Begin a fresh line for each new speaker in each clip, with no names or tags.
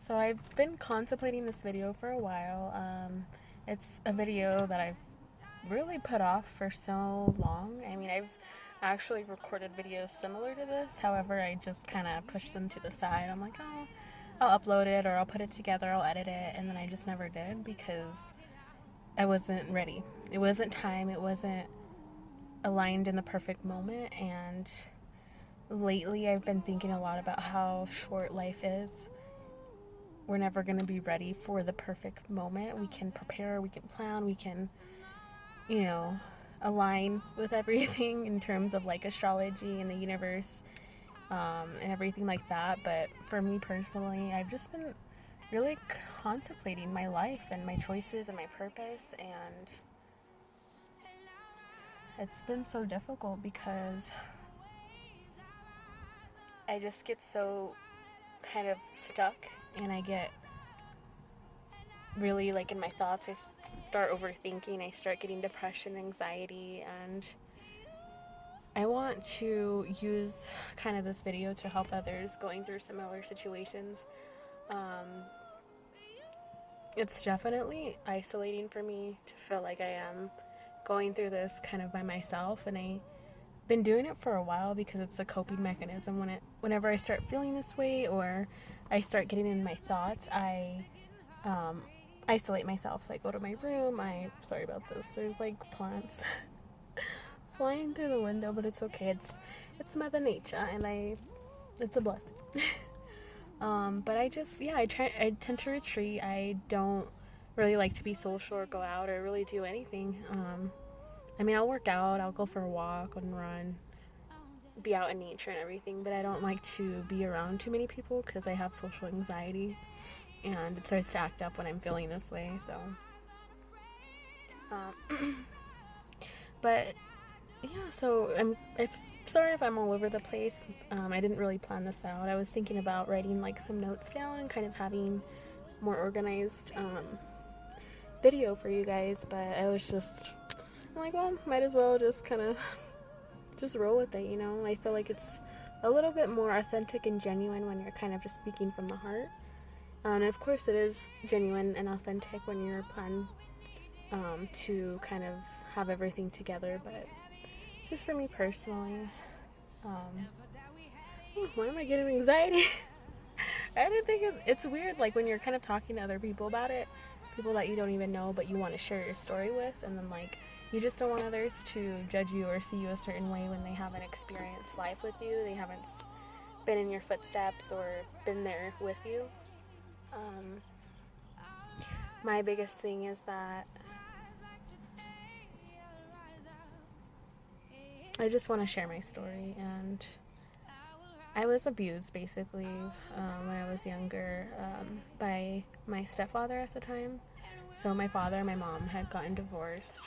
So I've been contemplating this video for a while. It's a video that I've really put off for so long. I mean, I've actually recorded videos similar to this. However, I just kind of pushed them to the side. I'm like, oh, I'll upload it or I'll put it together, I'll edit it. And then I just never did because I wasn't ready. It wasn't time. It wasn't aligned in the perfect moment. And lately, I've been thinking a lot about how short life is. We're never going to be ready for the perfect moment. We can prepare, we can plan, we can, align with everything in terms of like astrology and the universe, and everything like that. But for me personally, I've just been really contemplating my life and my choices and my purpose, and it's been so difficult because I just get so kind of stuck, and I get really like in my thoughts. I start overthinking, I start getting depression, anxiety, and I want to use kind of this video to help others going through similar situations. It's definitely isolating for me to feel like I am going through this kind of by myself, and I've been doing it for a while because it's a coping mechanism. Whenever I start feeling this way or I start getting in my thoughts, I isolate myself. So I go to my room. Sorry about this. There's like plants flying through the window, but it's okay. It's Mother Nature, and it's a blessing. But I tend to retreat. I don't really like to be social or go out or really do anything. I'll work out, I'll go for a walk and run, be out in nature and everything, but I don't like to be around too many people because I have social anxiety, and it starts to act up when I'm feeling this way, so. But, yeah, so I'm sorry if I'm all over the place. I didn't really plan this out. I was thinking about writing, like, some notes down and kind of having more organized, video for you guys, but I'm like, well, might as well just kind of just roll with it, I feel like it's a little bit more authentic and genuine when you're kind of just speaking from the heart. And of course it is genuine and authentic when you're planning to kind of have everything together, but just for me personally, why am I getting anxiety? I don't think it's weird, like when you're kind of talking to other people about it, people that you don't even know but you want to share your story with, and then like you just don't want others to judge you or see you a certain way when they haven't experienced life with you, they haven't been in your footsteps or been there with you. My biggest thing is that I just want to share my story, and I was abused basically when I was younger by my stepfather at the time. So my father and my mom had gotten divorced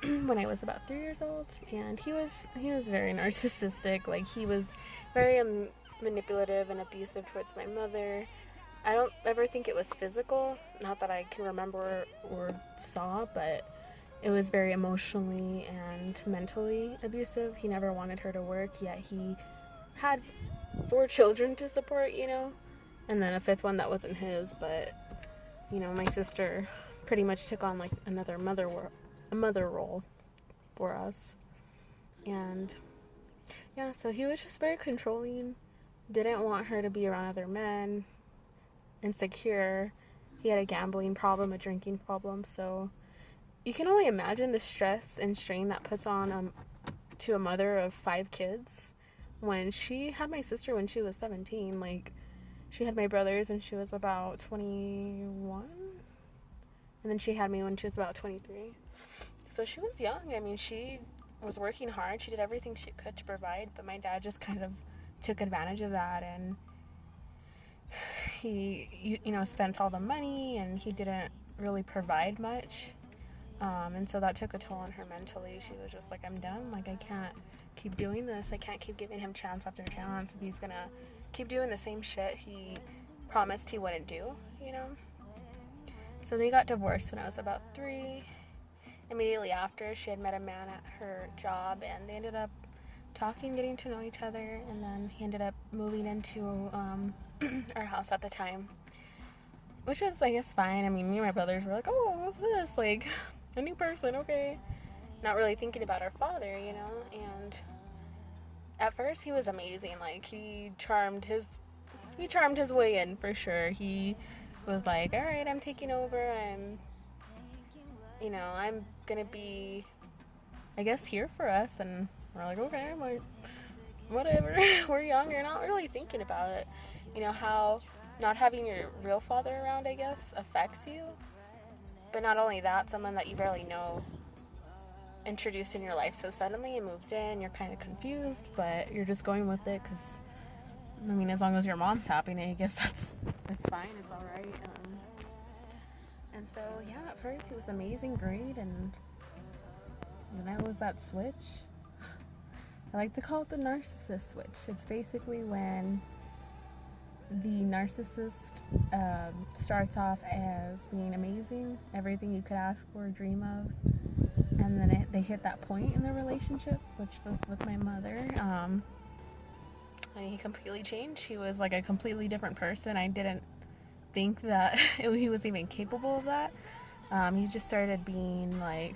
when I was about 3 years old, and he was very narcissistic. Like, he was very manipulative and abusive towards my mother. I don't ever think it was physical, not that I can remember or saw, but it was very emotionally and mentally abusive. He never wanted her to work, yet he had 4 children to support, and then a 5th one that wasn't his, but my sister pretty much took on like another mother role for us. And yeah, so he was just very controlling, didn't want her to be around other men, insecure. He had a gambling problem, a drinking problem, so you can only imagine the stress and strain that puts on to a mother of 5 kids. When she had my sister when she was 17, like, she had my brothers when she was about 21, and then she had me when she was about 23. So she was young. I mean, she was working hard. She did everything she could to provide, but my dad just kind of took advantage of that, and he, spent all the money, and he didn't really provide much. And so that took a toll on her mentally. She was just like, I'm done. Like, I can't keep doing this. I can't keep giving him chance after chance. He's gonna keep doing the same shit he promised he wouldn't do, So they got divorced when I was about 3. Immediately after, she had met a man at her job, and they ended up talking, getting to know each other, and then he ended up moving into our house at the time, which was, I guess, fine. I mean, me and my brothers were like, oh, what's this? Like, a new person, okay. Not really thinking about our father, and at first he was amazing. Like, he charmed his way in, for sure. He was like, all right, I'm taking over. I'm gonna be, I guess, here for us. And we're like, okay, I'm like, whatever. We're young, you're not really thinking about it. How not having your real father around, I guess, affects you. But not only that, someone that you barely know introduced in your life so suddenly and moves in, you're kind of confused, but you're just going with it because, I mean, as long as your mom's happy, I guess that's fine, it's all right. And so, yeah, at first he was amazing, great, and then I was that switch. I like to call it the narcissist switch. It's basically when the narcissist starts off as being amazing, everything you could ask for or dream of, and then they hit that point in their relationship, which was with my mother, and he completely changed. He was like a completely different person. I didn't think that he was even capable of that. He just started being like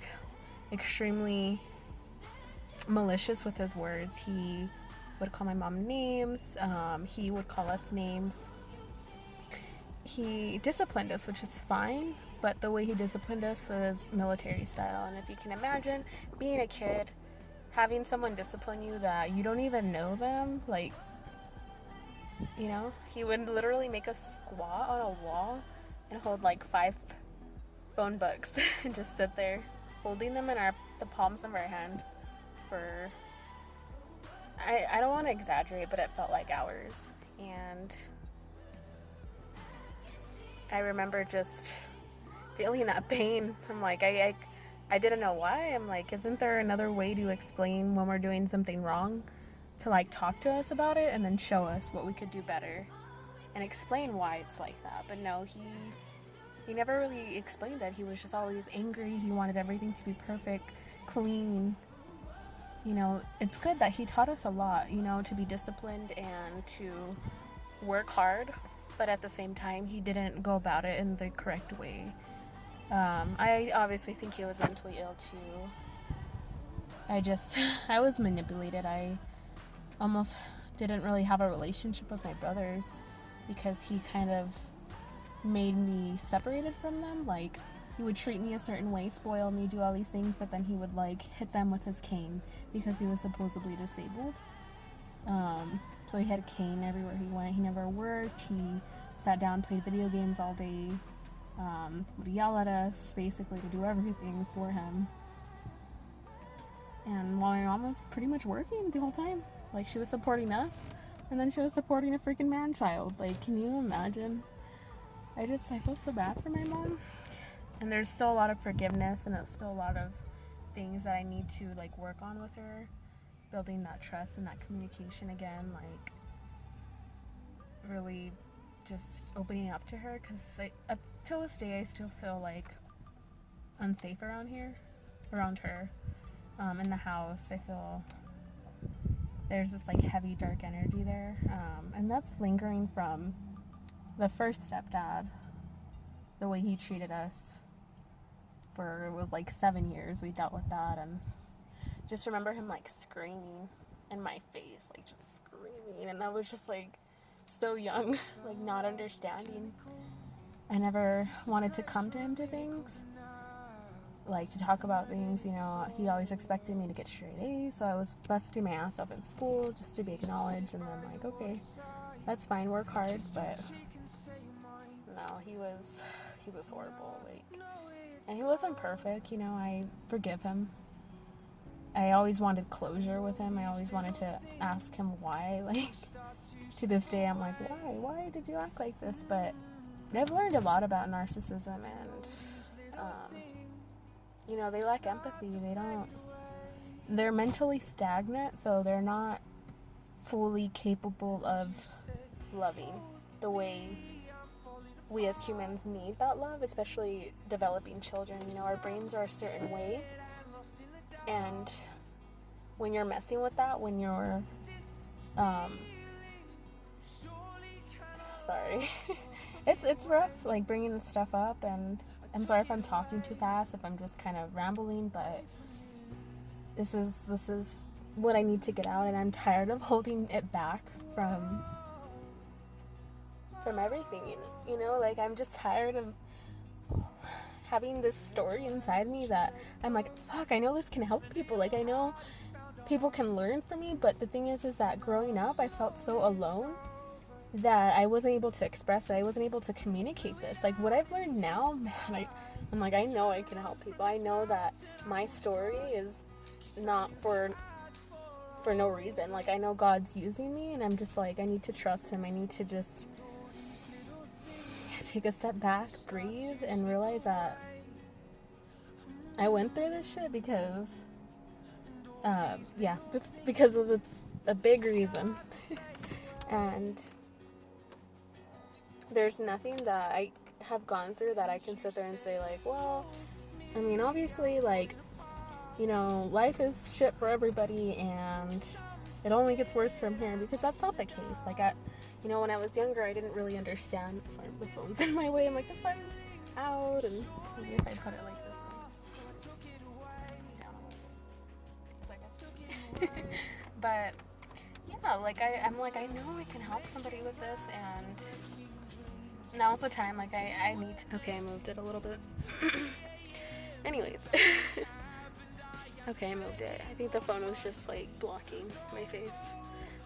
extremely malicious with his words. He would call my mom names. He would call us names. He disciplined us, which is fine, but the way he disciplined us was military style. And if you can imagine being a kid, having someone discipline you that you don't even know them, like, he would literally make us squat on a wall and hold like 5 phone books and just sit there holding them in the palms of our hand for, I don't want to exaggerate, but it felt like hours. And I remember just feeling that pain. I'm like, I didn't know why. I'm like, isn't there another way to explain when we're doing something wrong? To like talk to us about it and then show us what we could do better and explain why it's like that. But no, he never really explained that. He was just always angry. He wanted everything to be perfect, clean. It's good that he taught us a lot, to be disciplined and to work hard, but at the same time, he didn't go about it in the correct way. I obviously think he was mentally ill too. I was manipulated. I almost didn't really have a relationship with my brothers because he kind of made me separated from them. Like, he would treat me a certain way, spoil me, do all these things, but then he would like hit them with his cane because he was supposedly disabled. So he had a cane everywhere he went. He never worked. He sat down, played video games all day, would yell at us basically to do everything for him. And while my mom was pretty much working the whole time, like, she was supporting us, and then she was supporting a freaking man-child. Like, can you imagine? I feel so bad for my mom. And there's still a lot of forgiveness, and there's still a lot of things that I need to, like, work on with her. Building that trust and that communication again, like, really just opening up to her. Because up till this day, I still feel, like, unsafe around her. In the house, I feel there's this like heavy dark energy there, and that's lingering from the first stepdad, the way he treated us for, it was like 7 years we dealt with that. And just remember him like screaming in my face, like just screaming, and I was just like so young, like not understanding. I never wanted to come to him to things, like to talk about things. He always expected me to get straight A's, so I was busting my ass up in school just to be acknowledged. And then like, okay, that's fine, work hard. But no, he was horrible, like, and he wasn't perfect. I forgive him. I always wanted closure with him. I always wanted to ask him why. Like, to this day, I'm like, why did you act like this? But I've learned a lot about narcissism, and they lack empathy. They're mentally stagnant, so they're not fully capable of loving the way we as humans need that love, especially developing children. Our brains are a certain way, and when you're messing with that, when you're um sorry. It's rough, like, bringing this stuff up, and I'm sorry if I'm talking too fast, if I'm just kind of rambling, but this is what I need to get out, and I'm tired of holding it back from everything, you know, like, I'm just tired of having this story inside me that I'm like, fuck, I know this can help people, like, I know people can learn from me, but the thing is that growing up, I felt so alone that I wasn't able to express it. I wasn't able to communicate this. Like, what I've learned now, man, I'm like, I know I can help people. I know that my story is not for no reason. Like, I know God's using me, and I'm just like, I need to trust him. I need to just take a step back, breathe, and realize that I went through this shit because because of it's a big reason. And there's nothing that I have gone through that I can sit there and say, like, well, I mean, obviously, like, you know, life is shit for everybody, and it only gets worse from here, because that's not the case. Like, you know, when I was younger, I didn't really understand. Sorry, the phone's in my way. I'm like, the sun's out, and maybe if I put it like this. But yeah, like, I'm like, I know I can help somebody with this, and now's the time. Like, I need to, okay, I moved it a little bit. Anyways. Okay, I moved it. I think the phone was just, like, blocking my face.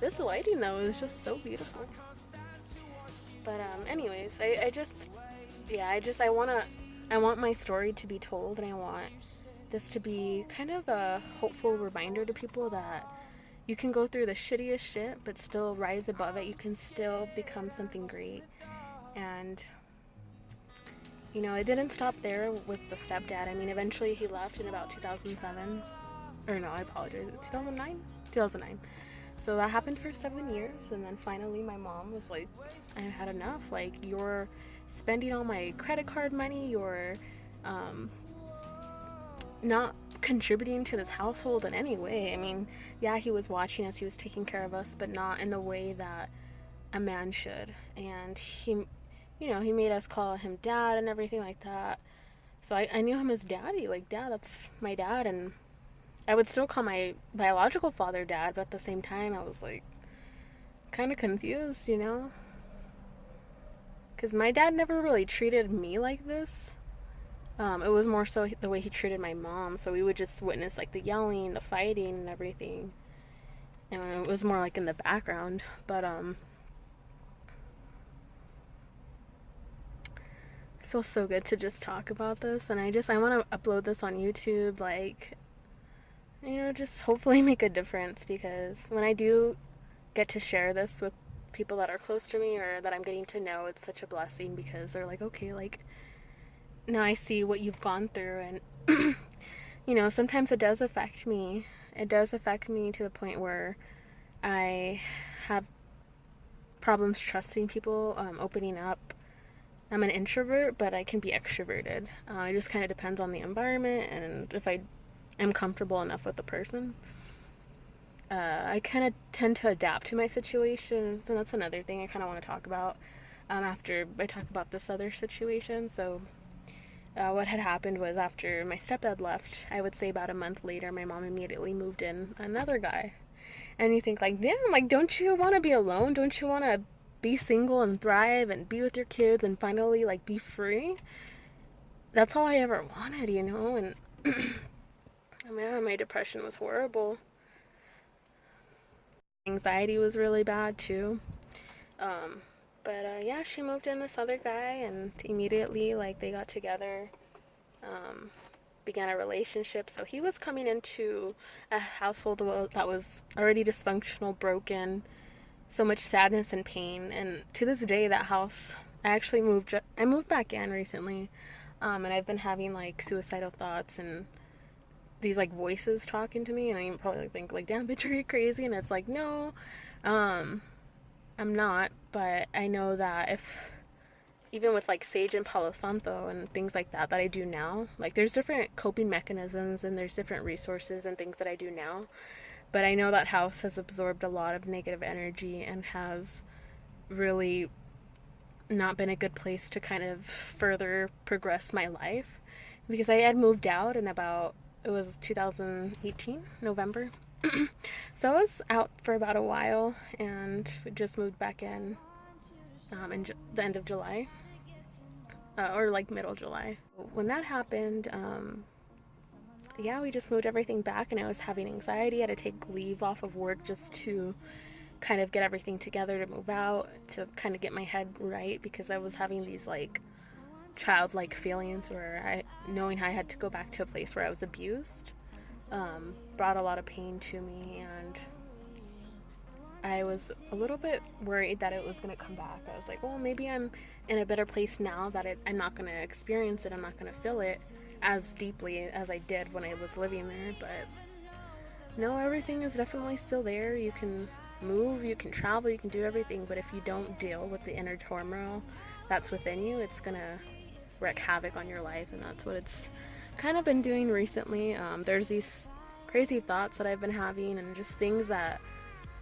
This lighting, though, is just so beautiful. But anyways, I want my story to be told, and I want this to be kind of a hopeful reminder to people that you can go through the shittiest shit, but still rise above it. You can still become something great. And, you know, it didn't stop there with the stepdad. I mean, eventually he left in about 2007. Or no, I apologize. 2009? 2009. So that happened for 7 years. And then finally my mom was like, I had enough. Like, you're spending all my credit card money. You're not contributing to this household in any way. I mean, yeah, he was watching us. He was taking care of us, but not in the way that a man should. And he, you know, he made us call him dad and everything like that. So I knew him as daddy. Like, dad, that's my dad. And I would still call my biological father dad, but at the same time, I was, like, kind of confused, you know? Because my dad never really treated me like this. It was more so the way he treated my mom. So we would just witness, like, the yelling, the fighting, and everything. And it was more, like, in the background. But, it feels so good to just talk about this. And I want to upload this on YouTube, like, you know, just hopefully make a difference, because when I do get to share this with people that are close to me or that I'm getting to know, it's such a blessing, because they're like, okay, like, now I see what you've gone through. And you know, sometimes it does affect me. It does affect me to the point where I have problems trusting people, opening up. I'm an introvert, but I can be extroverted. It just kind of depends on the environment and if I am comfortable enough with the person. I kind of tend to adapt to my situations, and that's another thing I kind of want to talk about after I talk about this other situation. So what had happened was, after my stepdad left, I would say about a month later, my mom immediately moved in another guy. And you think, like, damn, like, don't you want to be alone? Don't you want to be single and thrive and be with your kids and finally, like, be free? That's all I ever wanted, you know? And man, my depression was horrible. Anxiety was really bad too. But yeah, she moved in this other guy, and immediately, like, they got together, began a relationship. So he was coming into a household that was already dysfunctional, broken, so much sadness and pain. And to this day, that house, I moved back in recently, and I've been having, like, suicidal thoughts and these, like, voices talking to me, and I probably think, like, damn bitch, are you crazy? And it's like, no, I'm not. But I know that if, even with, like, sage and palo santo and things like that I do now, like, there's different coping mechanisms and there's different resources and things that I do now. But I know that house has absorbed a lot of negative energy and has really not been a good place to kind of further progress my life, because I had moved out in it was 2018, November. So I was out for about a while and just moved back in the end of July, or like middle July. When that happened, yeah, we just moved everything back, and I was having anxiety. I had to take leave off of work just to kind of get everything together to move out, to kind of get my head right, because I was having these like childlike feelings where knowing I had to go back to a place where I was abused, brought a lot of pain to me, and I was a little bit worried that it was going to come back. I was like, well, maybe I'm in a better place now that I'm not going to experience it. I'm not going to feel it as deeply as I did when I was living there. But no, everything is definitely still there. You can move, you can travel, you can do everything. But if you don't deal with the inner turmoil that's within you, it's going to wreak havoc on your life. And that's what it's kind of been doing recently. There's these crazy thoughts that I've been having, and just things that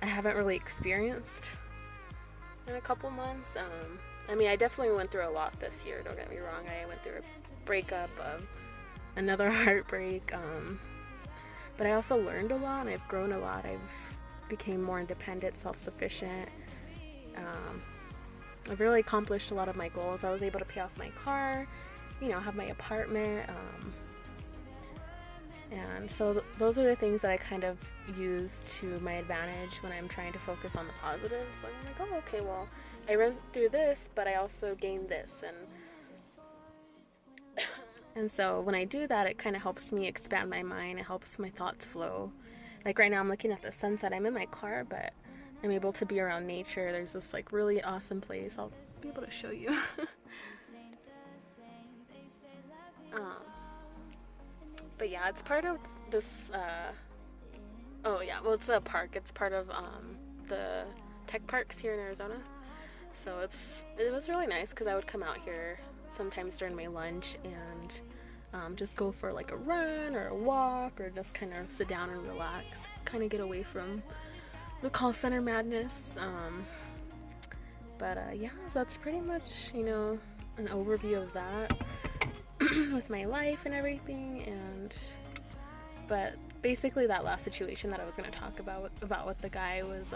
I haven't really experienced in a couple months. I mean, I definitely went through a lot this year, don't get me wrong. I went through a breakup, another heartbreak, but I also learned a lot, and I've grown a lot. I've became more independent, self-sufficient. I've really accomplished a lot of my goals. I was able to pay off my car, have my apartment, and so those are the things that I kind of use to my advantage when I'm trying to focus on the positives. Like, I'm like, oh, okay, well, I went through this, but I also gained this, and so when I do that, it kind of helps me expand my mind. It helps my thoughts flow. Like right now, I'm looking at the sunset. I'm in my car, but I'm able to be around nature. There's this like really awesome place. I'll be able to show you. But yeah, it's part of this, it's a park. It's part of the tech parks here in Arizona. So it was really nice because I would come out here sometimes during my lunch and just go for like a run or a walk, or just kind of sit down and relax, kind of get away from the call center madness. Yeah, so that's pretty much, an overview of that with my life and everything. But basically that last situation that I was going to talk about with the guy was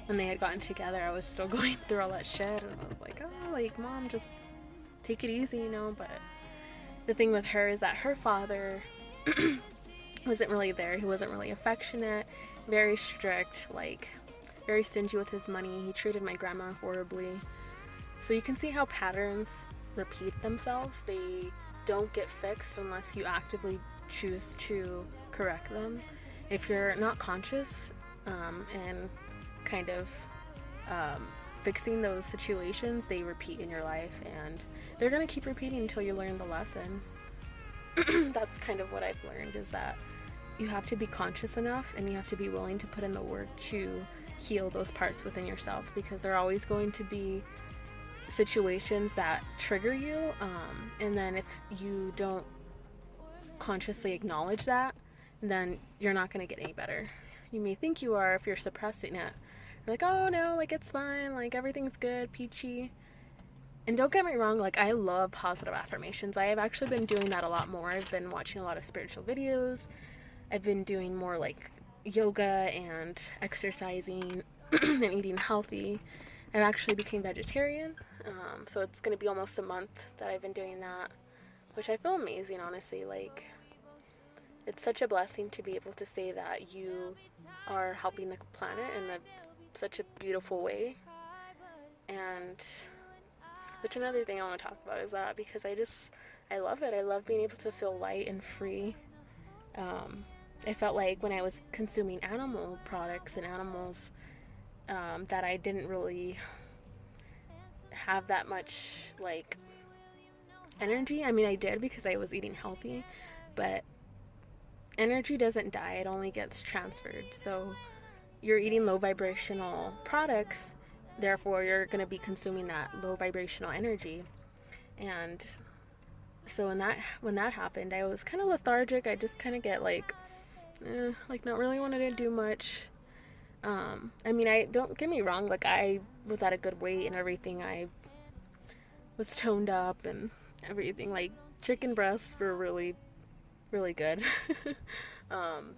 when they had gotten together, I was still going through all that shit, and I was like, oh, like, Mom, just take it easy, but the thing with her is that her father wasn't really there. He wasn't really affectionate, very strict, like very stingy with his money. He treated my grandma horribly. So you can see how patterns repeat themselves. They don't get fixed unless you actively choose to correct them. If you're not conscious and kind of fixing those situations, they repeat in your life, and they're going to keep repeating until you learn the lesson. That's kind of what I've learned, is that you have to be conscious enough, and you have to be willing to put in the work to heal those parts within yourself, because there are always going to be situations that trigger you, and then if you don't consciously acknowledge that, then you're not going to get any better. You may think you are if you're suppressing it. You're like, oh no, like it's fine, like everything's good, peachy. And don't get me wrong, like I love positive affirmations. I have actually been doing that a lot more. I've been watching a lot of spiritual videos. I've been doing more like yoga and exercising and eating healthy. I've actually became vegetarian, so it's going to be almost a month that I've been doing that, which I feel amazing, honestly. Like, it's such a blessing to be able to say that you are helping the planet in such a beautiful way. And which another thing I want to talk about is that, because I love it. I love being able to feel light and free. I felt like when I was consuming animal products and animals, that I didn't really have that much like energy. I mean, I did because I was eating healthy, but energy doesn't die, it only gets transferred. So you're eating low vibrational products, therefore you're going to be consuming that low vibrational energy. And so when that happened, I was kind of lethargic. I just kind of get like like not really wanted to do much. I mean, I don't get me wrong, like I was at a good weight and everything. I was toned up and everything. Like chicken breasts were really, really good. um,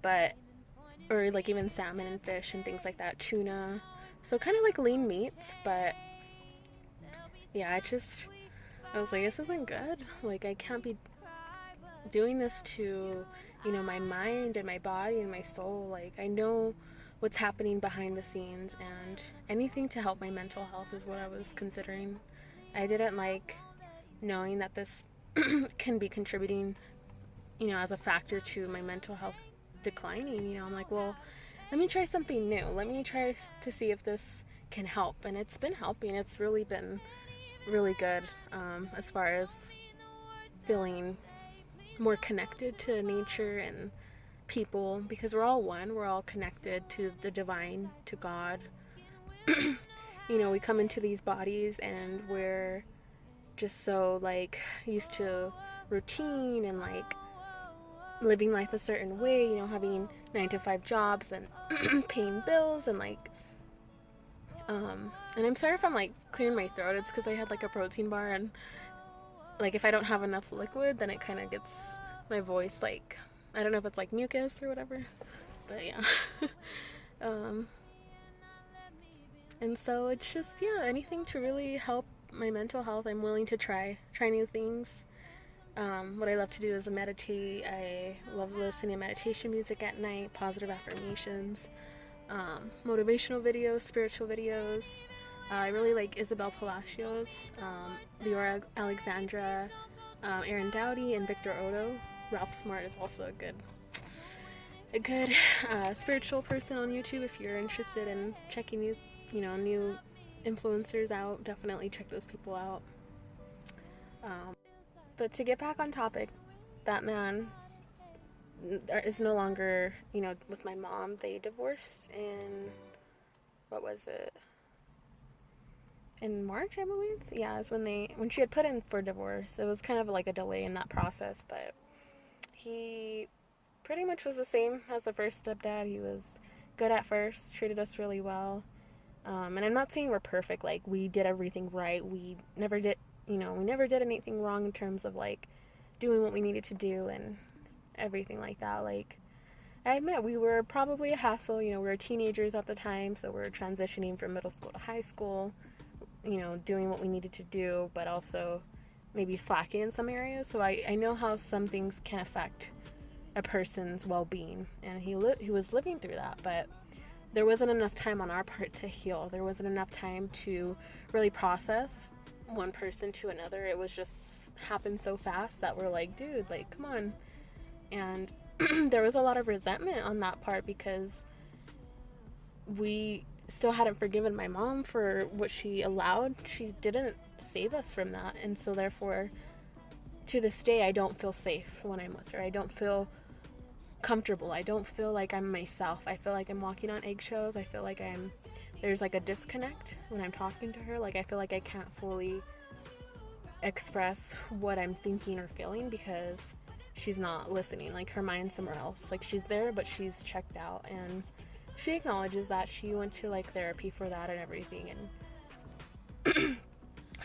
but or like even salmon and fish and things like that, tuna. So kind of like lean meats, but yeah, I was like, this isn't good. Like I can't be doing this to, my mind and my body and my soul. Like I know what's happening behind the scenes, and anything to help my mental health is what I was considering. I didn't like knowing that this can be contributing, as a factor to my mental health declining. I'm like, well, let me try something new. Let me try to see if this can help. And it's been helping. It's really been really good, as far as feeling more connected to nature and people, because we're all one. We're all connected to the divine, to God. We come into these bodies and we're just so like used to routine and like living life a certain way, having 9 to 5 jobs and paying bills and like and I'm sorry if I'm like clearing my throat. It's because I had like a protein bar, and like if I don't have enough liquid, then it kind of gets my voice like, I don't know if it's like mucus or whatever, but yeah. And so it's just, yeah, anything to really help my mental health. I'm willing to try new things. What I love to do is meditate. I love listening to meditation music at night, positive affirmations, motivational videos, spiritual videos. I really like Isabel Palacios, Leora Alexandra, Aaron Dowdy, and Victor Odo. Ralph Smart is also a good spiritual person on YouTube. If you're interested in checking new influencers out, definitely check those people out. But to get back on topic, that man is no longer, with my mom. They divorced in, what was it? In March, I believe. Yeah, it's when she had put in for divorce. It was kind of like a delay in that process, but he pretty much was the same as the first stepdad. He was good at first, treated us really well. And I'm not saying we're perfect, like we did everything right. We never did anything wrong in terms of like doing what we needed to do and everything like that. Like, I admit we were probably a hassle. We were teenagers at the time, so we were transitioning from middle school to high school, doing what we needed to do, but also maybe slacking in some areas. So I know how some things can affect a person's well-being, and he was living through that, but there wasn't enough time on our part to heal. There wasn't enough time to really process one person to another. It was just happened so fast that we're like, dude, like, come on. And there was a lot of resentment on that part because we still hadn't forgiven my mom for what she allowed. She didn't save us from that. And so therefore, to this day, I don't feel safe when I'm with her. I don't feel comfortable. I don't feel like I'm myself. I feel like I'm walking on eggshells. I feel like there's like a disconnect when I'm talking to her. Like I feel like I can't fully express what I'm thinking or feeling because she's not listening. Like her mind's somewhere else. Like she's there, but she's checked out, and she acknowledges that. She went to like therapy for that and everything. And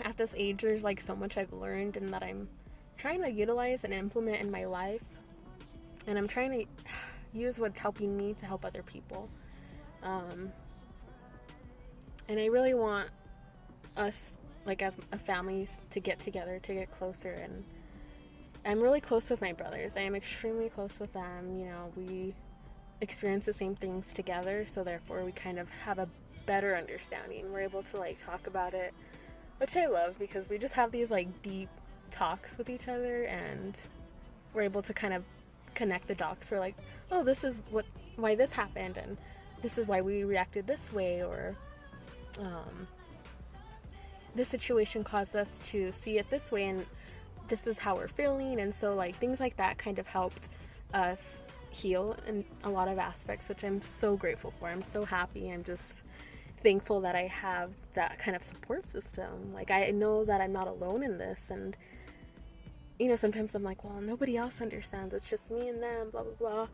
at this age, there's like so much I've learned and that I'm trying to utilize and implement in my life. And I'm trying to use what's helping me to help other people. And I really want us, like as a family, to get together, to get closer. And I'm really close with my brothers. I am extremely close with them. We experience the same things together, so therefore we kind of have a better understanding. We're able to like talk about it, which I love, because we just have these like deep talks with each other, and we're able to kind of connect the dots. We're like, oh, this is why this happened, and this is why we reacted this way, or this situation caused us to see it this way, and this is how we're feeling. And so like things like that kind of helped us heal in a lot of aspects, which I'm so grateful for. I'm so happy. I'm just thankful that I have that kind of support system. Like I know that I'm not alone in this, and sometimes I'm like, well, nobody else understands. It's just me and them, blah, blah, blah.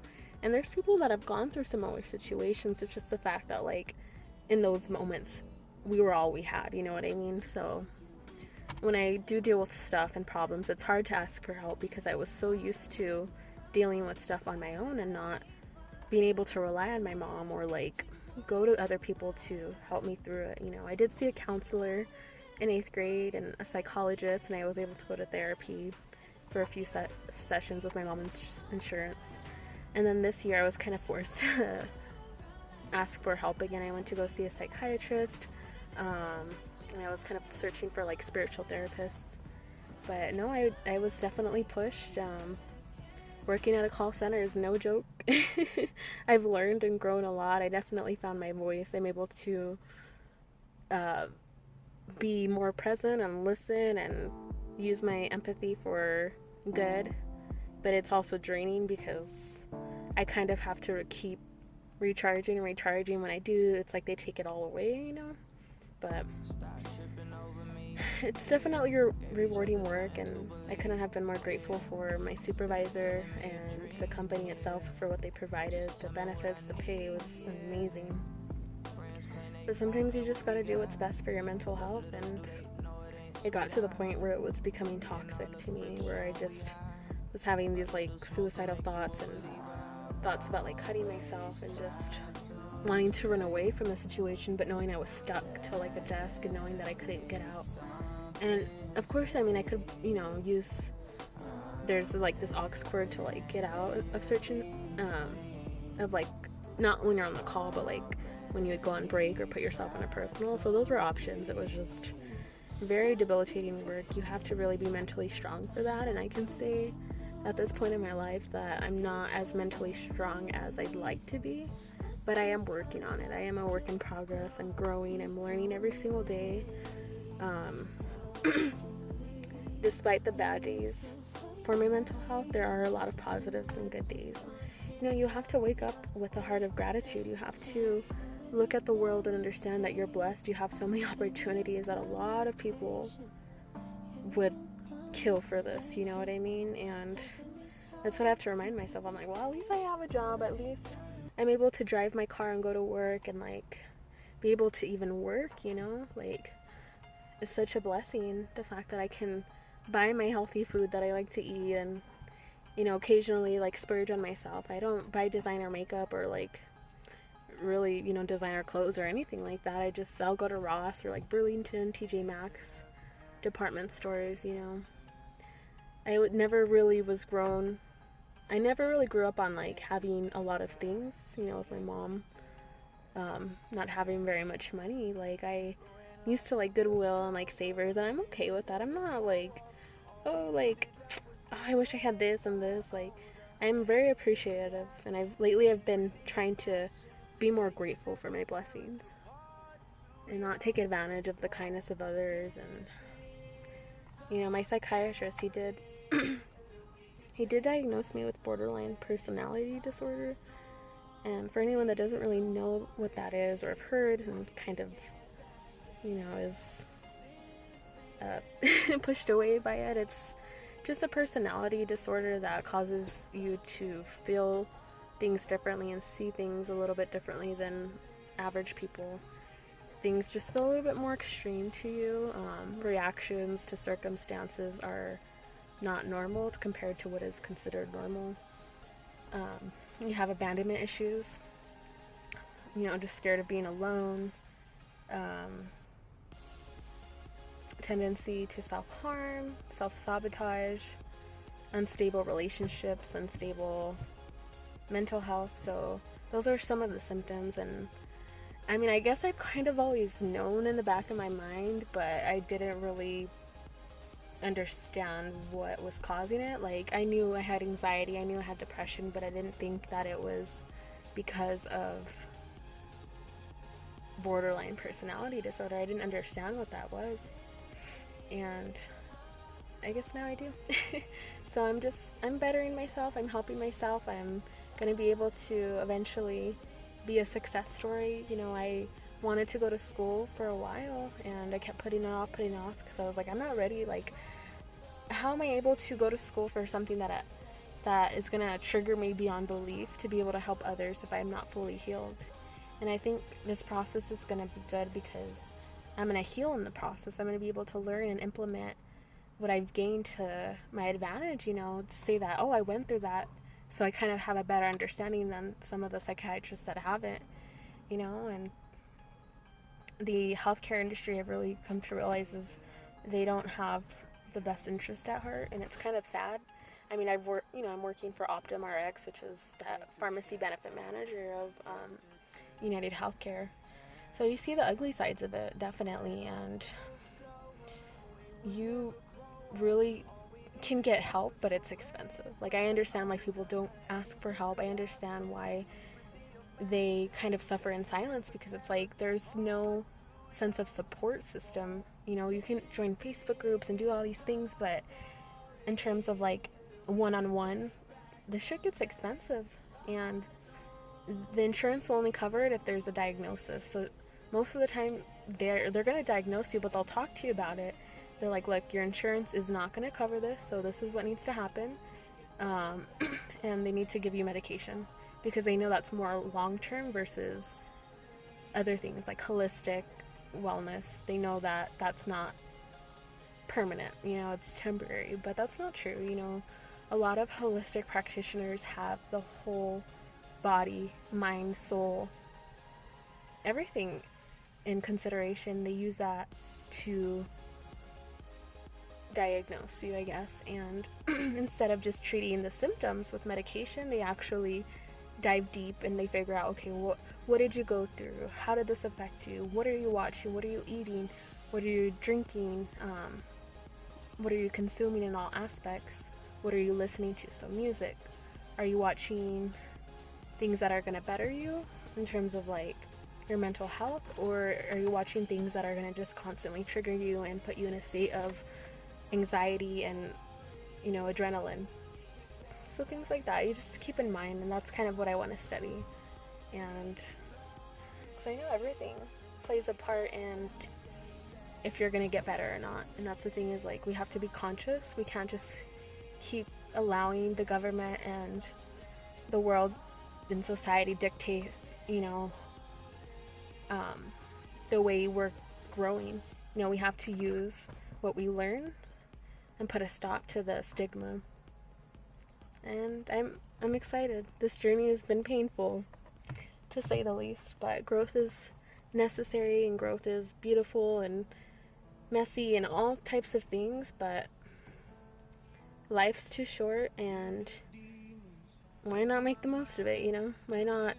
And there's people that have gone through similar situations. It's just the fact that, like, in those moments, we were all we had, you know what I mean? So when I do deal with stuff and problems, it's hard to ask for help because I was so used to dealing with stuff on my own and not being able to rely on my mom or, like, go to other people to help me through it. I did see a counselor in 8th grade and a psychologist, and I was able to go to therapy for a few sessions with my mom's insurance. And then this year I was kind of forced to ask for help again. I went to go see a psychiatrist, and I was kind of searching for, like, spiritual therapists. But no, I was definitely pushed. Working at a call center is no joke. I've learned and grown a lot. I definitely found my voice. I'm able to be more present and listen and use my empathy for good. But it's also draining because I kind of have to keep recharging. When I do, it's like they take it all away, But it's definitely rewarding work, and I couldn't have been more grateful for my supervisor and the company itself for what they provided. The benefits, the pay was amazing. But sometimes you just gotta do what's best for your mental health, and it got to the point where it was becoming toxic to me, where I just was having these, like, suicidal thoughts and thoughts about, like, cutting myself and just wanting to run away from the situation, but knowing I was stuck to, like, a desk and knowing that I couldn't get out. And of course, I mean, I could, use, there's, like, this aux cord to, like, get out of certain, of, like, not when you're on the call, but, like, when you would go on break or put yourself on a personal. So those were options. It was just very debilitating work. You have to really be mentally strong for that. And I can say at this point in my life that I'm not as mentally strong as I'd like to be, but I am working on it. I am a work in progress. I'm growing. I'm learning every single day. Despite the bad days for my mental health, there are a lot of positives and good days. You have to wake up with a heart of gratitude. You have to look at the world and understand that you're blessed. You have so many opportunities that a lot of people would kill for this, you know what I mean? And that's what I have to remind myself. I'm like, well, at least I have a job. At least I'm able to drive my car and go to work and, like, be able to even work, Like, it's such a blessing, the fact that I can buy my healthy food that I like to eat and, occasionally, like, splurge on myself. I don't buy designer makeup or, like, really, designer clothes or anything like that. I'll go to Ross or, like, Burlington, TJ Maxx, department stores, I never really grew up on, like, having a lot of things, with my mom not having very much money. Like, I used to, like, Goodwill and, like, Savers, and I'm okay with that. I'm not like, oh, I wish I had this and this. Like, I'm very appreciative, and I've been trying to be more grateful for my blessings and not take advantage of the kindness of others. And my psychiatrist, he did diagnose me with borderline personality disorder. And for anyone that doesn't really know what that is or have heard and kind of is pushed away by it, it's just a personality disorder that causes you to feel things differently and see things a little bit differently than average people. Things just feel a little bit more extreme to you. Reactions to circumstances are not normal compared to what is considered normal. You have abandonment issues, just scared of being alone, tendency to self-harm, self-sabotage, unstable relationships, unstable mental health. So those are some of the symptoms. And I mean, I guess I've kind of always known in the back of my mind, but I didn't really understand what was causing it. Like, I knew I had anxiety, I knew I had depression, but I didn't think that it was because of borderline personality disorder. I didn't understand what that was, and I guess now I do. So I'm bettering myself, I'm helping myself, I'm gonna be able to eventually be a success story. I wanted to go to school for a while, and I kept putting it off because I was like, I'm not ready. Like, how am I able to go to school for something that is going to trigger me beyond belief to be able to help others if I'm not fully healed? And I think this process is going to be good because I'm going to heal in the process. I'm going to be able to learn and implement what I've gained to my advantage, to say that, oh, I went through that, so I kind of have a better understanding than some of the psychiatrists that haven't, and the healthcare industry, I've really come to realize, is they don't have the best interest at heart, and it's kind of sad. I mean, I'm working for Optum RX, which is the pharmacy benefit manager of United Healthcare. So you see the ugly sides of it, definitely, and you really can get help, but it's expensive. Like, I understand why people don't ask for help. I understand why they kind of suffer in silence, because it's like there's no sense of support system. You can join Facebook groups and do all these things, but in terms of like one-on-one, this shit gets expensive, and the insurance will only cover it if there's a diagnosis. So most of the time they're going to diagnose you, but they'll talk to you about it. They're like, look, your insurance is not going to cover this, so this is what needs to happen. And they need to give you medication, because they know that's more long-term versus other things like holistic wellness. They know that that's not permanent, it's temporary, but that's not true. A lot of holistic practitioners have the whole body, mind, soul, everything in consideration. They use that to diagnose you, I guess, and instead of just treating the symptoms with medication, they actually dive deep and they figure out, okay, what did you go through? How did this affect you? What are you watching? What are you eating? What are you drinking? What are you consuming in all aspects? What are you listening to? So music. Are you watching things that are going to better you in terms of like your mental health, or are you watching things that are going to just constantly trigger you and put you in a state of anxiety and adrenaline? So things like that you just keep in mind, and that's kind of what I want to study. And because I know everything plays a part in if you're going to get better or not. And that's the thing, is like we have to be conscious. We can't just keep allowing the government and the world and society dictate the way we're growing. We have to use what we learn and put a stop to the stigma. And I'm excited. This journey has been painful, to say the least, but growth is necessary, and growth is beautiful and messy and all types of things, but life's too short, and why not make the most of it, Why not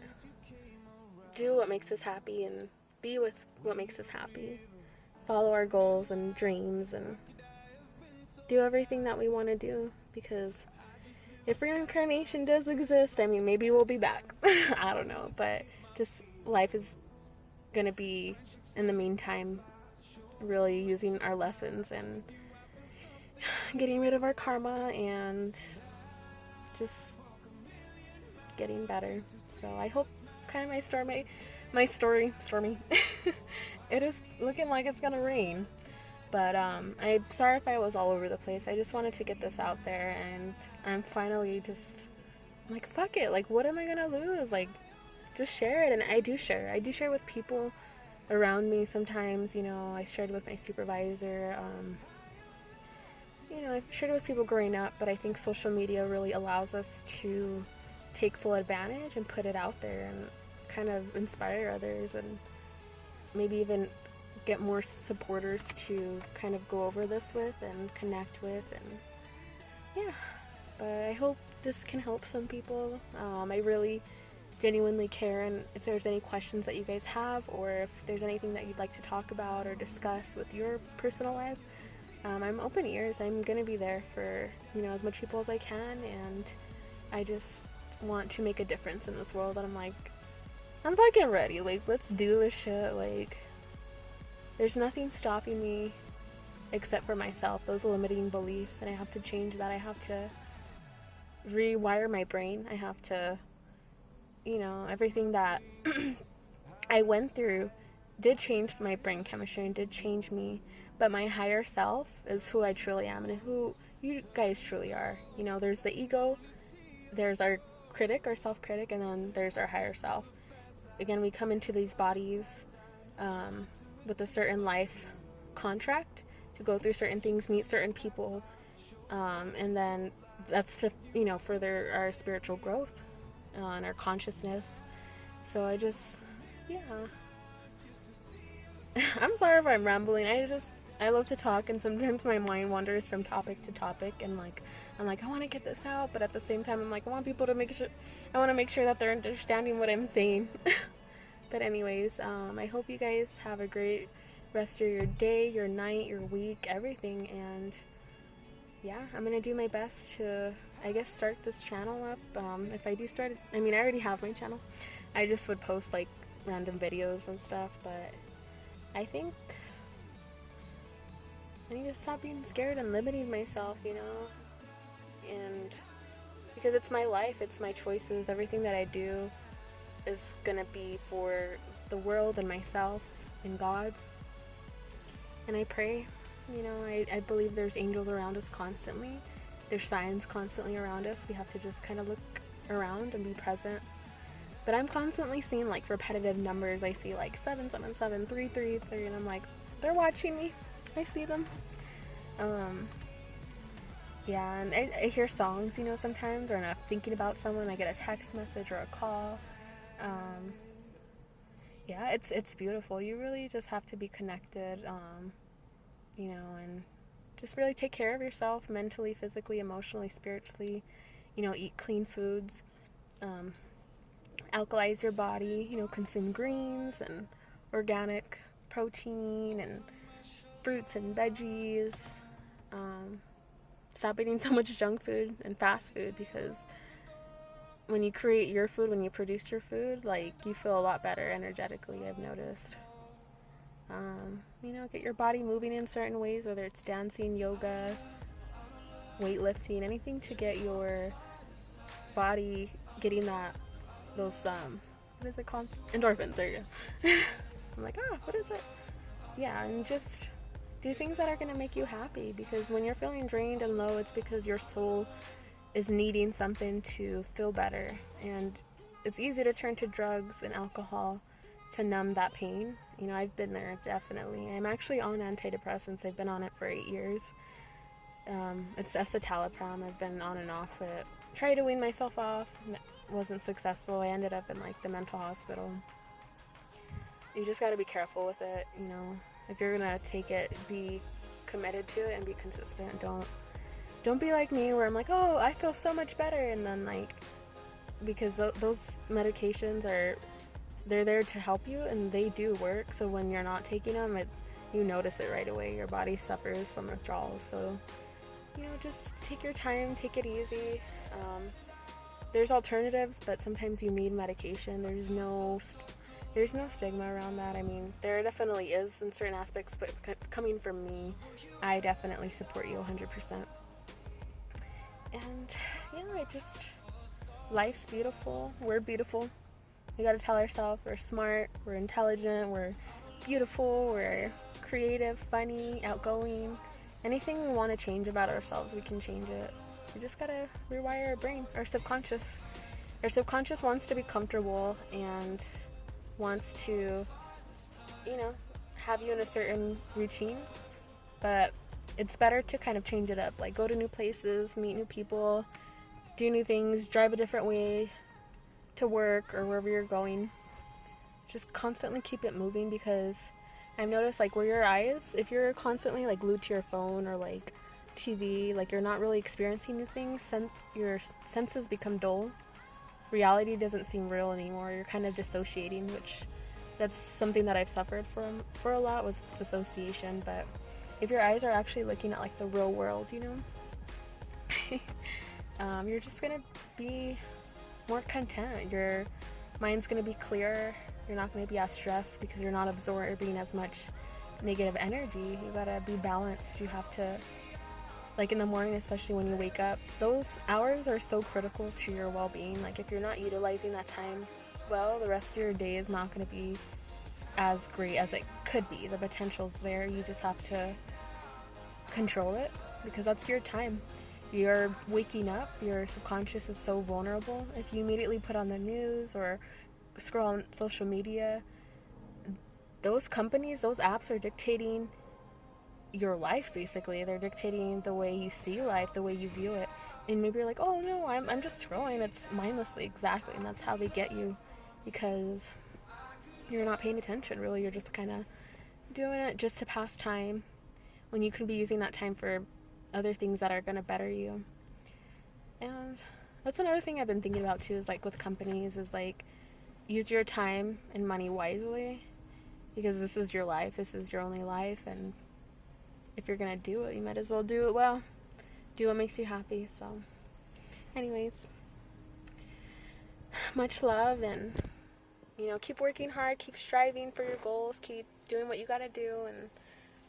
do what makes us happy and be with what makes us happy? Follow our goals and dreams and do everything that we want to do, because if reincarnation does exist, I mean, maybe we'll be back. I don't know, but just life is going to be, in the meantime, really using our lessons and getting rid of our karma and just getting better. So I hope kind of my story, stormy, it is looking like it's going to rain. But I'm sorry if I was all over the place. I just wanted to get this out there, and I'm finally just like, fuck it. Like, what am I gonna lose? Like, just share it. And I do share. I do share with people around me sometimes. I shared with my supervisor. I've shared with people growing up, but I think social media really allows us to take full advantage and put it out there and kind of inspire others, and maybe even get more supporters to kind of go over this with and connect with. And yeah, but I hope this can help some people. I really genuinely care, and if there's any questions that you guys have, or if there's anything that you'd like to talk about or discuss with your personal life, I'm open ears. I'm gonna be there for as much people as I can, and I just want to make a difference in this world. And I'm like, I'm fucking ready. Like, let's do this shit. Like, there's nothing stopping me except for myself, those limiting beliefs, and I have to change that. I have to rewire my brain. I have to, everything that I went through did change my brain chemistry and did change me, but my higher self is who I truly am and who You guys truly are. You know, there's the ego, there's our critic, our self-critic, and then there's our higher self. Again, we come into these bodies with a certain life contract to go through certain things, meet certain people, and then that's to, you know, further our spiritual growth and our consciousness. So yeah. I'm sorry if I'm rambling. I love to talk, and sometimes my mind wanders from topic to topic, and I'm like, I want to get this out, but at the same time, I'm like, I want people to I want to make sure that they're understanding what I'm saying. But anyways, I hope you guys have a great rest of your day, your night, your week, everything, and yeah, I'm gonna do my best to, I guess, start this channel up. If I do start it, I mean, I already have my channel. I just would post like random videos and stuff, but I think I need to stop being scared and limiting myself, you know, and because it's my life, it's my choices, everything that I do is gonna be for the world and myself and God. And I pray, you know, I believe there's angels around us constantly. There's signs constantly around us. We have to just kind of look around and be present. But I'm constantly seeing like repetitive numbers. I see like 777, 333, and I'm like, they're watching me. I see them. Yeah, and I hear songs, you know, sometimes, or when I'm thinking about someone, I get a text message or a call. Yeah, it's beautiful. You really just have to be connected, you know, and just really take care of yourself mentally, physically, emotionally, spiritually. You know, eat clean foods, alkalize your body, you know, consume greens and organic protein and fruits and veggies. Stop eating so much junk food and fast food, because when you create your food, when you produce your food, like, you feel a lot better energetically, I've noticed. You know, get your body moving in certain ways, whether it's dancing, yoga, weightlifting, anything to get your body getting those, what is it called? Endorphins, there you go. I'm like, what is it? Yeah, and just do things that are going to make you happy, because when you're feeling drained and low, it's because your soul is needing something to feel better. And it's easy to turn to drugs and alcohol to numb that pain. You know, I've been there, definitely. I'm actually on antidepressants. I've been on it for 8 years. It's escitalopram. I've been on and off it. Tried to wean myself off. Wasn't successful. I ended up in like the mental hospital. You just got to be careful with it, you know. If you're gonna take it, be committed to it and be consistent. Don't be like me, where I'm like, oh, I feel so much better, and then like, because those medications they're there to help you, and they do work. So when you're not taking them, you notice it right away. Your body suffers from withdrawals. So, you know, just take your time, take it easy. There's alternatives, but sometimes you need medication. There's no stigma around that. I mean, there definitely is in certain aspects, but coming from me, I definitely support you 100%. And yeah, life's beautiful. We're beautiful. We gotta tell ourselves we're smart, we're intelligent, we're beautiful, we're creative, funny, outgoing. Anything we want to change about ourselves, we can change it. We just gotta rewire our brain, our subconscious. Our subconscious wants to be comfortable and wants to, you know, have you in a certain routine, but it's better to kind of change it up, like go to new places, meet new people, do new things, drive a different way to work or wherever you're going. Just constantly keep it moving, because I've noticed, like, where your eyes, if you're constantly like glued to your phone or like TV, like you're not really experiencing new things, your senses become dull. Reality doesn't seem real anymore. You're kind of dissociating, which that's something that I've suffered from for a lot, was dissociation. But if your eyes are actually looking at like the real world, you know, you're just gonna be more content. Your mind's gonna be clearer. You're not gonna be as stressed because you're not absorbing as much negative energy. You gotta be balanced. You have to, like in the morning, especially when you wake up, those hours are so critical to your well-being. Like if you're not utilizing that time well, the rest of your day is not going to be as great as it could be. The potential's there. You just have to control it, because that's your time. You're waking up, your subconscious is so vulnerable. If you immediately put on the news or scroll on social media, those companies, those apps are dictating your life, basically. They're dictating the way you see life, the way you view it. And maybe you're like, oh no, I'm just scrolling. It's mindlessly, exactly. And that's how they get you, because you're not paying attention, really. You're just kind of doing it just to pass time when you could be using that time for other things that are going to better you. And that's another thing I've been thinking about too, is like with companies, is like use your time and money wisely, because this is your life, this is your only life, and if you're gonna do it, you might as well do it well. Do what makes you happy. So anyways, much love, and keep working hard, keep striving for your goals, keep doing what you gotta do, and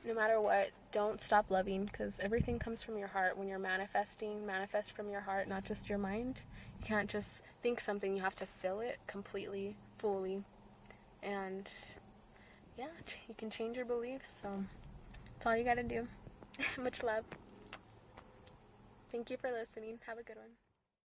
no matter what, don't stop loving, because everything comes from your heart. When you're manifesting, manifest from your heart, not just your mind. You can't just think something, you have to feel it completely, fully. And yeah, you can change your beliefs, so that's all you gotta do. Much love. Thank you for listening. Have a good one.